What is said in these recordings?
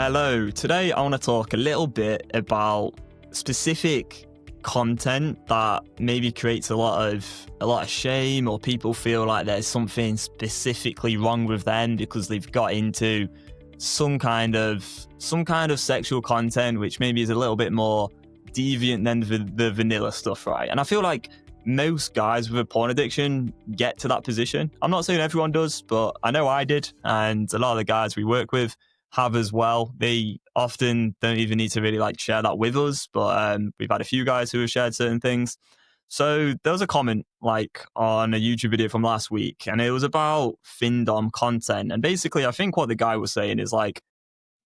Hello, today I want to talk a little bit about specific content that maybe creates a lot of shame, or people feel like there's something specifically wrong with them because they've got into some kind of sexual content which maybe is a little bit more deviant than the vanilla stuff, right? And I feel like most guys with a porn addiction get to that position. I'm not saying everyone does, but I know I did, and a lot of the guys we work with have as well. They often don't even need to really share that with us, but we've had a few guys who have shared certain things. So there was a comment on a YouTube video from last week, and it was about Findom content. And basically, I think what the guy was saying is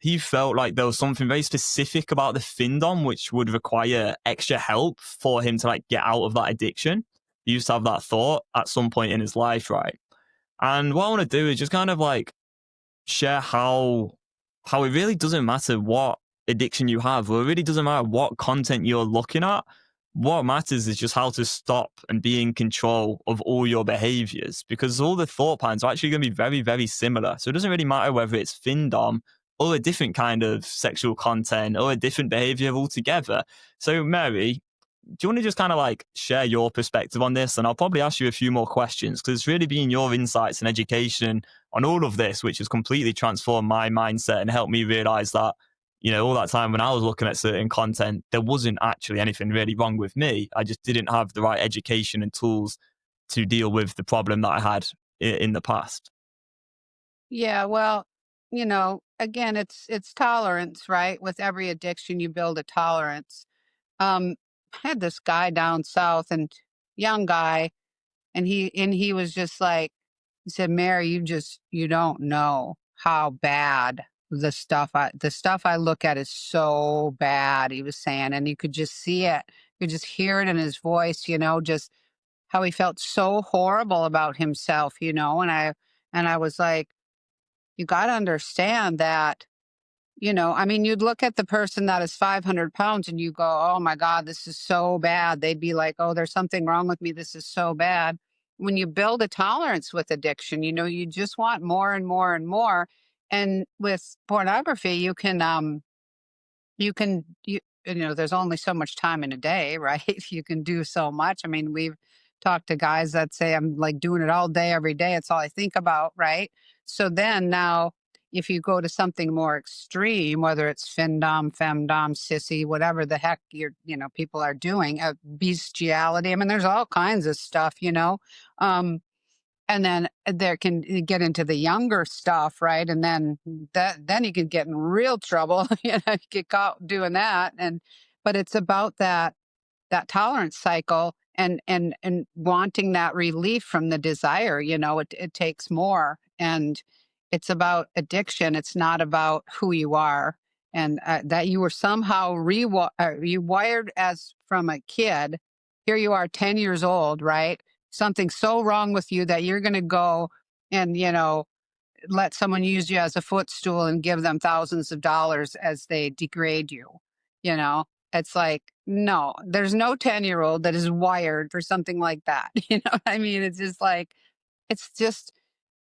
he felt like there was something very specific about the Findom which would require extra help for him to get out of that addiction. He used to have that thought at some point in his life, right? And what I want to do is just kind of share how it really doesn't matter what addiction you have, or it really doesn't matter what content you're looking at. What matters is just how to stop and be in control of all your behaviors, because all the thought patterns are actually going to be very, very similar. So it doesn't really matter whether it's Findom or a different kind of sexual content or a different behavior altogether. So Mary, do you want to just kind of share your perspective on this? And I'll probably ask you a few more questions, because it's really been your insights and education on all of this which has completely transformed my mindset and helped me realize that, all that time when I was looking at certain content, there wasn't actually anything really wrong with me. I just didn't have the right education and tools to deal with the problem that I had in the past. Yeah, well, again, it's tolerance, right? With every addiction, you build a tolerance. Um, I had this guy down south, and young guy, and he was just he said, "Mary, you don't know how bad the stuff I look at is so bad." He was saying, and you could just see it, you could just hear it in his voice, just how he felt so horrible about himself, and I was like, you got to understand that, I mean, you'd look at the person that is 500 pounds and you go, oh my God, this is so bad. They'd be like, oh, there's something wrong with me. This is so bad. When you build a tolerance with addiction, you just want more and more and more. And with pornography, there's only so much time in a day, right? You can do so much. I mean, we've talked to guys that say, I'm doing it all day, every day. It's all I think about, right? So then now, if you go to something more extreme, whether it's femdom, sissy, whatever the heck people are doing, bestiality. I mean, there's all kinds of stuff, Um, and then there can get into the younger stuff, right? And then you could get in real trouble, get caught doing that. But it's about that tolerance cycle, and wanting that relief from the desire. It takes more, and it's about addiction. It's not about who you are, and that you were somehow you wired as from a kid. Here you are, 10 years old, right? Something so wrong with you that you're going to go and let someone use you as a footstool and give them thousands of dollars as they degrade you. you know it's like, no, there's no 10-year-old that is wired for something like that. You know what I mean? It's just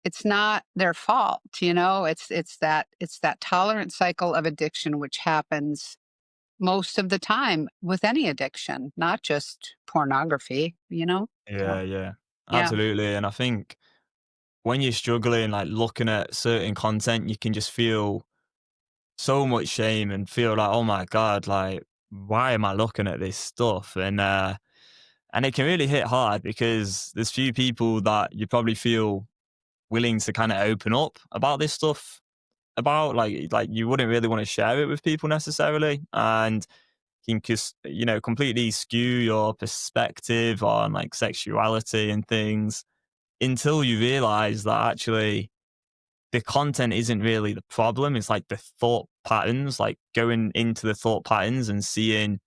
it's not their fault. It's that tolerance cycle of addiction, which happens most of the time with any addiction, not just pornography. So, Yeah, yeah. absolutely. And I think when you're struggling, looking at certain content, you can just feel so much shame and feel like, oh my God, why am I looking at this stuff? And it can really hit hard, because there's few people that you probably feel willing to kind of open up about this stuff about, you wouldn't really want to share it with people necessarily, and can just, completely skew your perspective on sexuality and things, until you realize that actually the content isn't really the problem. It's the thought patterns, going into the thought patterns and seeing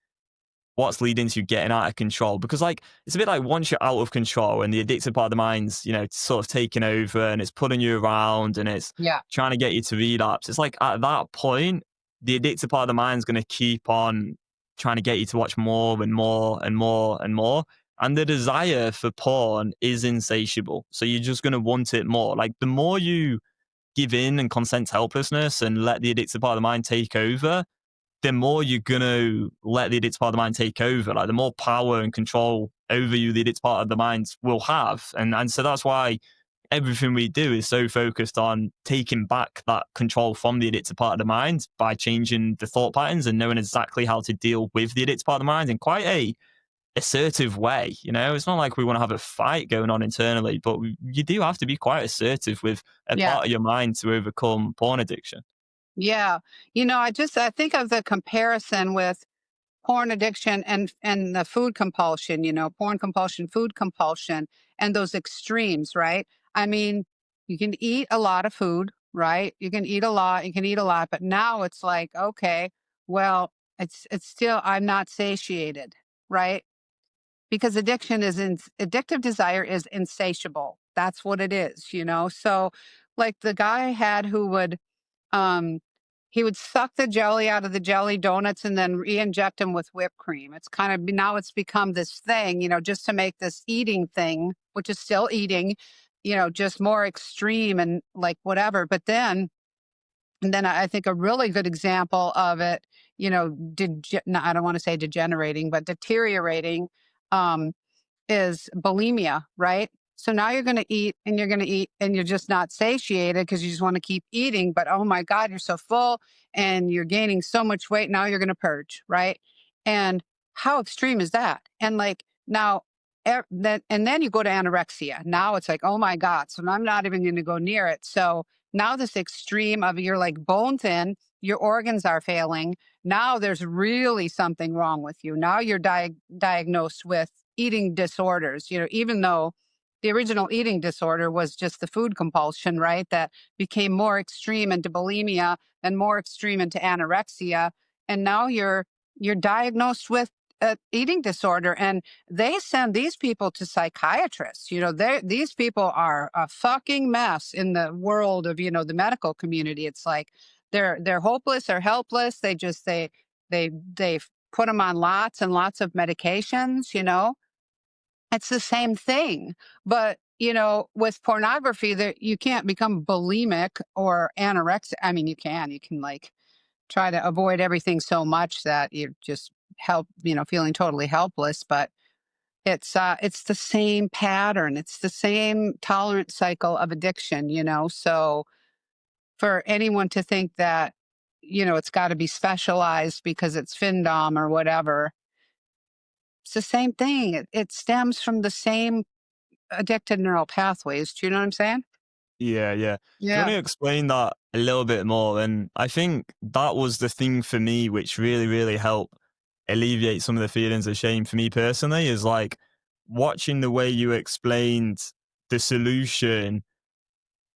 what's leading to you getting out of control. Because it's a bit like, once you're out of control and the addictive part of the mind's, sort of taking over, and it's pulling you around and it's Yeah. trying to get you to relapse. It's at that point, the addictive part of the mind's going to keep on trying to get you to watch more and more and more and more. And the desire for porn is insatiable. So you're just going to want it more. The more you give in and consent to helplessness and let the addictive part of the mind take over, the more you're going to let the addictive part of the mind take over. Like the more power and control over you the addictive part of the mind will have. And so that's why everything we do is so focused on taking back that control from the addictive part of the mind by changing the thought patterns and knowing exactly how to deal with the addictive part of the mind in quite a assertive way. You know, it's not like we want to have a fight going on internally, but you do have to be quite assertive with a Yeah. part of your mind to overcome porn addiction. Yeah. I think of the comparison with porn addiction and the food compulsion, porn compulsion, food compulsion, and those extremes, right? I mean, you can eat a lot of food, right? You can eat a lot, but now it's like, okay, well, it's still I'm not satiated, right? Because addictive desire is insatiable. That's what it is. So like the guy I had who would um, he would suck the jelly out of the jelly donuts and then re-inject them with whipped cream. It's kind of now it's become this thing, just to make this eating thing, which is still eating, just more extreme and like whatever. But then, and then I think a really good example of it, no, I don't want to say degenerating, but deteriorating. Um, is bulimia, right? So now you're going to eat and you're going to eat and you're just not satiated because you just want to keep eating. But oh my God, you're so full and you're gaining so much weight. Now you're going to purge, right? And how extreme is that? And like now, then you go to anorexia. Now it's like, oh my God. So I'm not even going to go near it. So now this extreme of you're like bone thin, your organs are failing. Now there's really something wrong with you. Now you're diagnosed with eating disorders, even though the original eating disorder was just the food compulsion, right? That became more extreme into bulimia and more extreme into anorexia. And now you're diagnosed with an eating disorder. And they send these people to psychiatrists. These people are a fucking mess in the world of, the medical community. It's like they're hopeless or helpless. They put them on lots and lots of medications. It's the same thing. But, with pornography, that you can't become bulimic or anorexic. I mean, you can like try to avoid everything so much that you just feeling totally helpless. But it's the same pattern. It's the same tolerance cycle of addiction. So for anyone to think that, it's got to be specialized because it's Findom or whatever, it's the same thing. It stems from the same addicted neural pathways. Do you know what I'm saying? Yeah, yeah. Do you want Yeah. to explain that a little bit more? And I think that was the thing for me, which really, really helped alleviate some of the feelings of shame for me personally, is like watching the way you explained the solution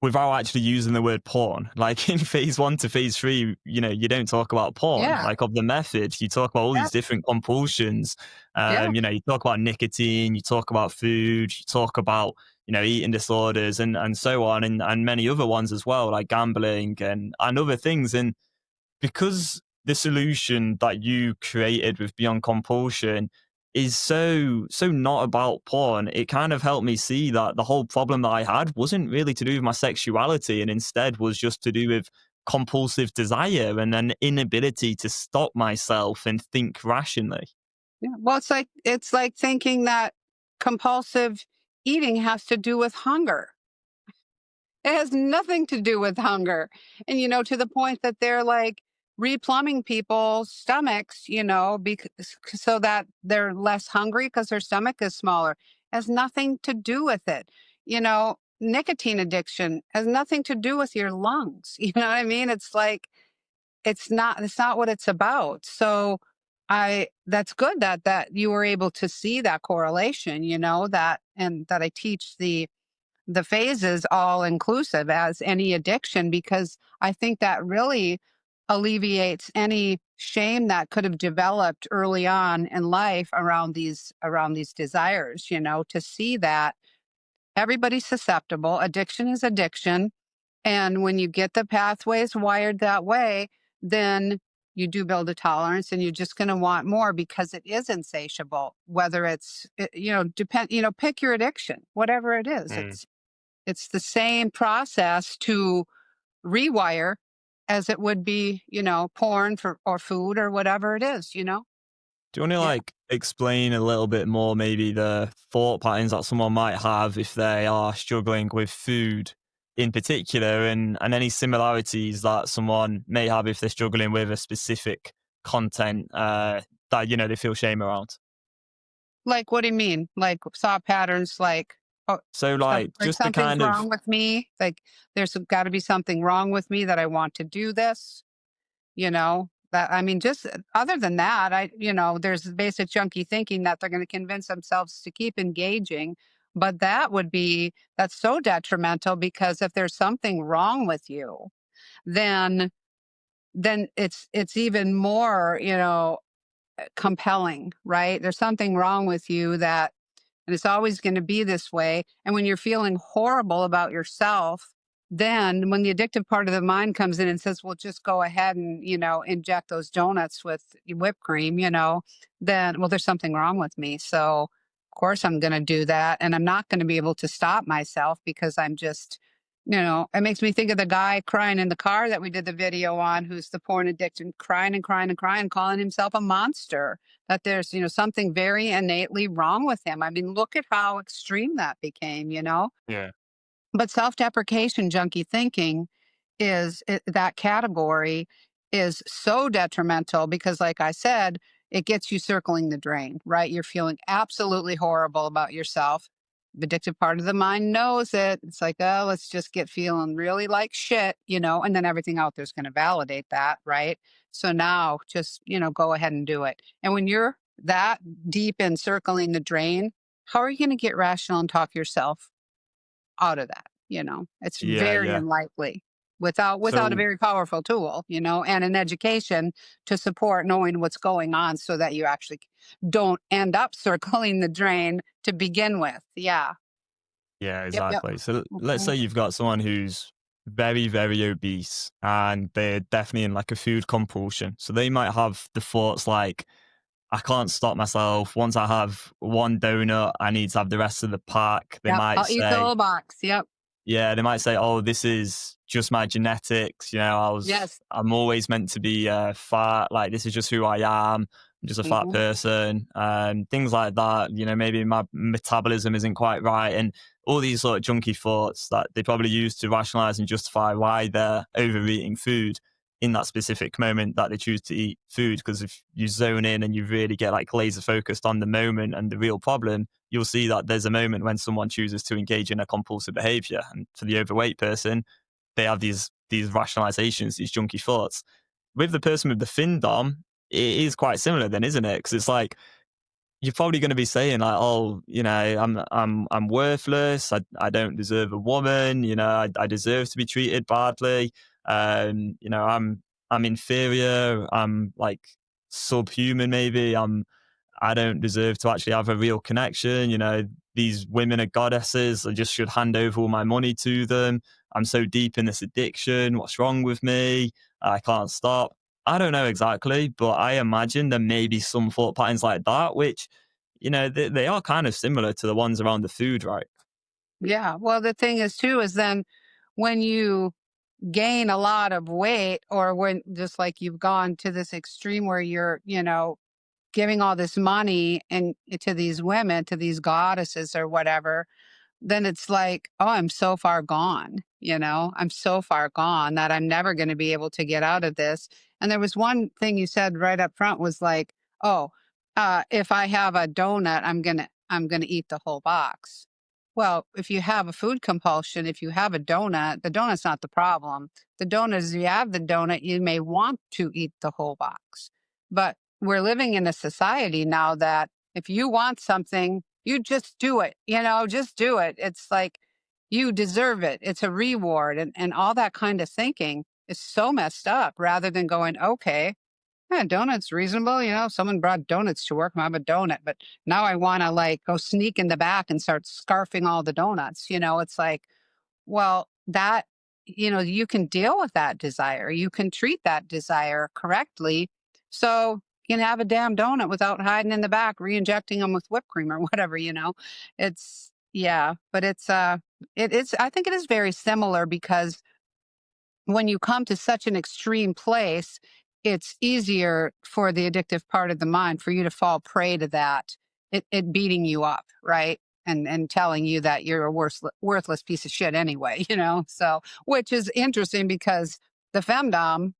without actually using the word porn. Like in phase 1 to phase 3, you don't talk about porn, Yeah. like of the method. You talk about all Yeah. these different compulsions. Yeah. You talk about nicotine, you talk about food, you talk about, eating disorders and so on, and many other ones as well, like gambling and other things. And because the solution that you created with Beyond Compulsion is so not about porn, it kind of helped me see that the whole problem that I had wasn't really to do with my sexuality and instead was just to do with compulsive desire and an inability to stop myself and think rationally. Yeah. Well, it's like thinking that compulsive eating has to do with hunger. It has nothing to do with hunger. And, to the point that they're like replumbing people's stomachs, because so that they're less hungry because their stomach is smaller. Has nothing to do with it. Nicotine addiction has nothing to do with your lungs. You know what I mean? It's like it's not what it's about. So that's good that you were able to see that correlation, that and that I teach the phases all inclusive as any addiction, because I think that really alleviates any shame that could have developed early on in life around these desires, to see that everybody's susceptible. Addiction is addiction. And when you get the pathways wired that way, then you do build a tolerance and you're just going to want more because it is insatiable, whether pick your addiction, whatever it is. It's the same process to rewire as it would be, porn for or food or whatever it is. Do you want to Yeah. like explain a little bit more, maybe the thought patterns that someone might have if they are struggling with food in particular, and any similarities that someone may have if they're struggling with a specific content that they feel shame around? Like, what do you mean? Like thought patterns, like, oh, So, like, like just the something's kind of wrong with me. Like there's got to be something wrong with me that I want to do this. That I mean, just other than that, there's basic junkie thinking that they're going to convince themselves to keep engaging. But that's so detrimental because if there's something wrong with you, then it's even more, compelling, right? There's something wrong with you that and it's always going to be this way. And when you're feeling horrible about yourself, then when the addictive part of the mind comes in and says, well, just go ahead and, inject those donuts with whipped cream, then, well, there's something wrong with me. So, of course, I'm going to do that. And I'm not going to be able to stop myself because I'm just, it makes me think of the guy crying in the car that we did the video on, who's the porn addiction, crying and crying and crying, calling himself a monster, that there's, something very innately wrong with him. I mean, look at how extreme that became. Yeah. But self-deprecation junkie thinking that category is so detrimental because, like I said, it gets you circling the drain, right? You're feeling absolutely horrible about yourself. The addictive part of the mind knows it. It's like, oh, let's just get feeling really like shit, and then everything out there's going to validate that, right? So now just, go ahead and do it. And when you're that deep in circling the drain, how are you going to get rational and talk yourself out of that? It's Yeah, very yeah. unlikely without a So very powerful tool, and an education to support knowing what's going on so that you actually don't end up circling the drain to begin with. Yeah. yeah, Yep. Yep. exactly. So let's Mhm. say you've got someone who's very, very obese and they're definitely in like a food compulsion. So they might have the thoughts like, I can't stop myself. Once I have one donut, I need to have the rest of the pack. They Yep. might I'll eat the say, whole box. Yep. yeah, they might say, "Oh, this is just my genetics. Yes. I'm always meant to be fat. Like this is just who I am. I'm just a fat Hmm. person." Things like that. Maybe my metabolism isn't quite right, and all these sort of junky thoughts that they probably use to rationalize and justify why they're overeating food in that specific moment that they choose to eat food. Because if you zone in and you really get like laser focused on the moment and the real problem, you'll see that there's a moment when someone chooses to engage in a compulsive behavior. And for the overweight person, they have these rationalizations, these junky thoughts. With the person with the Findom, it is quite similar then, isn't it? Because it's like you're probably going to be saying like, oh, I'm worthless. I don't deserve a woman. I deserve to be treated badly. I'm inferior. I'm like subhuman. Maybe I don't deserve to actually have a real connection. These women are goddesses. I just should hand over all my money to them. I'm so deep in this addiction. What's wrong with me? I can't stop. I don't know exactly, but I imagine there may be some thought patterns like that, which, they are kind of similar to the ones around the food, right? Yeah. Well, the thing is too is then when you gain a lot of weight, or when just like you've gone to this extreme where you're, giving all this money and to these women, to these goddesses or whatever, then it's like, oh, I'm so far gone. I'm so far gone that I'm never going to be able to get out of this. And there was one thing you said right up front was like, oh, if I have a donut, I'm gonna eat the whole box. Well, if you have a food compulsion, if you have a donut, the donut's not the problem. The donut is, you have the donut, you may want to eat the whole box. But we're living in a society now that if you want something, you just do it, just do it. It's like you deserve it. It's a reward. And all that kind of thinking is so messed up rather than going, okay, yeah, donuts reasonable. Someone brought donuts to work. I have a donut, but now I want to like go sneak in the back and start scarfing all the donuts. It's like, well, you can deal with that desire. You can treat that desire correctly. So you can have a damn donut without hiding in the back, re-injecting them with whipped cream or whatever. Yeah, but I think it is very similar because when you come to such an extreme place, it's easier for the addictive part of the mind for you to fall prey to that, it beating you up, right? And telling you that you're a worthless piece of shit anyway, So, which is interesting because the femdom,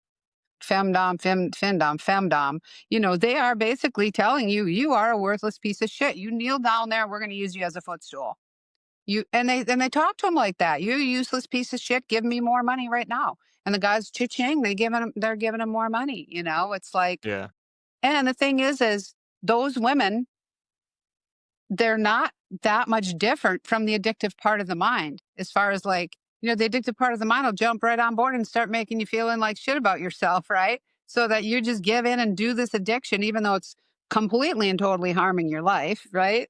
they are basically telling you you are a worthless piece of shit. You kneel down there, we're going to use you as a footstool. And they talk to him like that. You useless piece of shit. Give me more money right now. And the guys, cha-ching, they're giving him more money. It's like, Yeah. and the thing is those women, they're not that much different from the addictive part of the mind. As far as like, the addictive part of the mind will jump right on board and start making you feeling like shit about yourself, right? So that you just give in and do this addiction, even though it's completely and totally harming your life, right?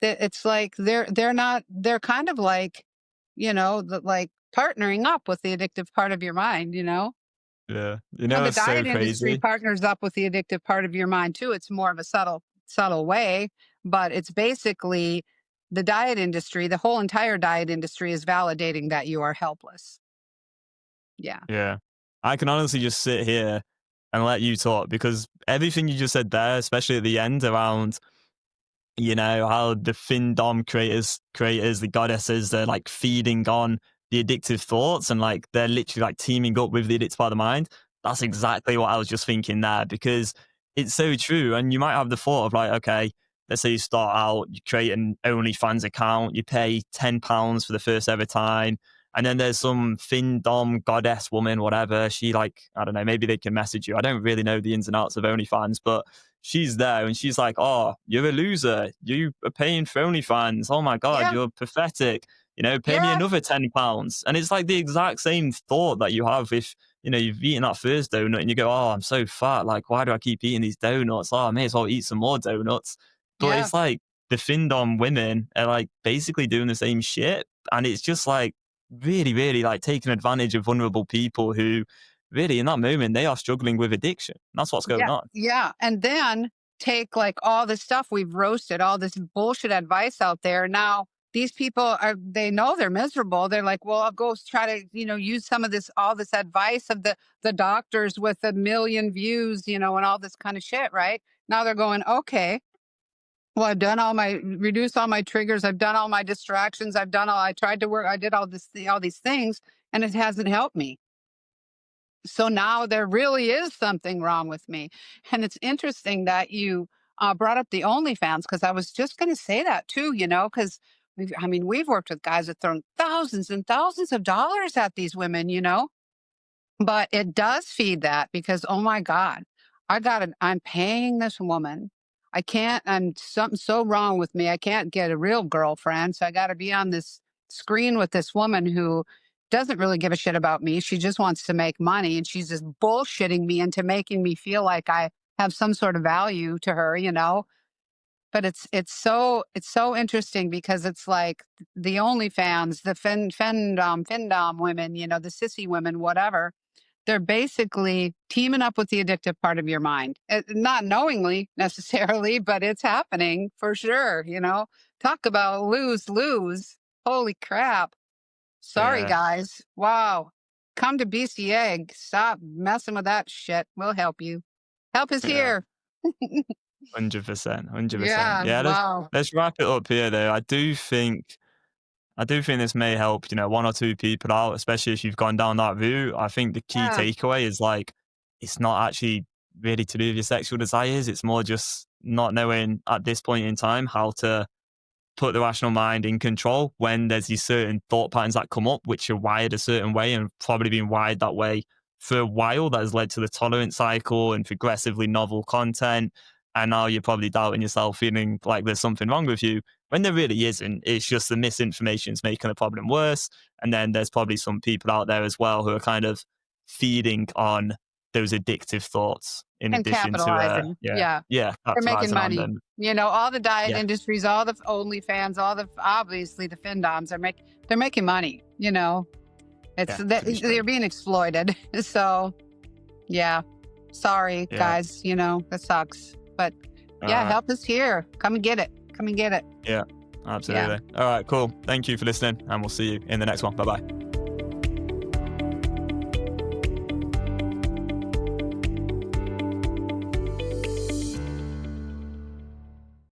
That it's like they're kind of like, like partnering up with the addictive part of your mind. Yeah. And the It's so diet industry crazy. partners up with the addictive part of your mind too. It's more of a subtle way, but it's basically the diet industry, the whole entire diet industry is validating that you are helpless. Yeah. Yeah. I can honestly just sit here and let you talk because everything you just said there, especially at the end around, how the Findom creators, the goddesses, they're like feeding on the addictive thoughts and like they're literally like teaming up with the addictive part of the mind. That's exactly what I was just thinking there because it's so true. And you might have the thought of like, okay, let's say you start out, you create an OnlyFans account, you pay £10 for the first ever time. And then there's some Findom goddess woman, whatever. She like, I don't know, maybe they can message you. I don't really know the ins and outs of OnlyFans, but she's there and she's like, "Oh, you're a loser. You are paying for OnlyFans. Oh my God, Yeah. you're pathetic. Pay me Yeah. another £10." And it's like the exact same thought that you have if, you've eaten that first donut and you go, "Oh, I'm so fat. Like, why do I keep eating these donuts? Oh, I may as well eat some more donuts." But Yeah. it's like the Findom women are like basically doing the same shit. And it's just like really, really like taking advantage of vulnerable people who really in that moment, they are struggling with addiction. That's what's going Yeah. on. Yeah. And then take like all the stuff we've roasted, all this bullshit advice out there. Now, these people they know they're miserable. They're like, well, I'll go try to, use some of all this advice of the doctors with a million views, and all this kind of shit, right? Now they're going, okay, well, I've done reduced all my triggers. I've done all my distractions. I tried to work. I did all these things and it hasn't helped me. So now there really is something wrong with me. And it's interesting that you brought up the OnlyFans because I was just going to say that too, because we've worked with guys that thrown thousands and thousands of dollars at these women. But it does feed that because, oh my God, I'm paying this woman. I can't, I'm something so wrong with me. I can't get a real girlfriend. So I got to be on this screen with this woman who doesn't really give a shit about me. She just wants to make money and she's just bullshitting me into making me feel like I have some sort of value to her. But it's so interesting because it's like the OnlyFans, the Findom women, the sissy women, whatever, they're basically teaming up with the addictive part of your mind. Not knowingly necessarily, but it's happening for sure. Talk about lose lose. Holy crap. Sorry, Yeah. guys. Wow. Come to BCA. Stop messing with that shit. We'll help you. Help is Yeah. here. 100%, 100%. Yeah. Yeah, Wow. let's wrap it up here though. I do think this may help, one or two people out, especially if you've gone down that route. I think the key Yeah. takeaway is like it's not actually really to do with your sexual desires. It's more just not knowing at this point in time how to put the rational mind in control when there's these certain thought patterns that come up, which are wired a certain way and probably been wired that way for a while. That has led to the tolerance cycle and progressively novel content. And now you're probably doubting yourself, feeling like there's something wrong with you when there really isn't. It's just the misinformation is making the problem worse. And then there's probably some people out there as well who are kind of feeding on those addictive thoughts in And addition to, capitalizing. Yeah. They're making capitalizing on money. them. All the diet Yeah, industries, all the OnlyFans, obviously the Findoms they're making money. It's yeah, that to be straight. they're being exploited. So yeah. Sorry, Yeah. guys, that sucks. But All yeah, right. help is here. Come and get it. Come and get it. Yeah, Yeah. absolutely. All right, cool. Thank you for listening, and we'll see you in the next one. Bye bye.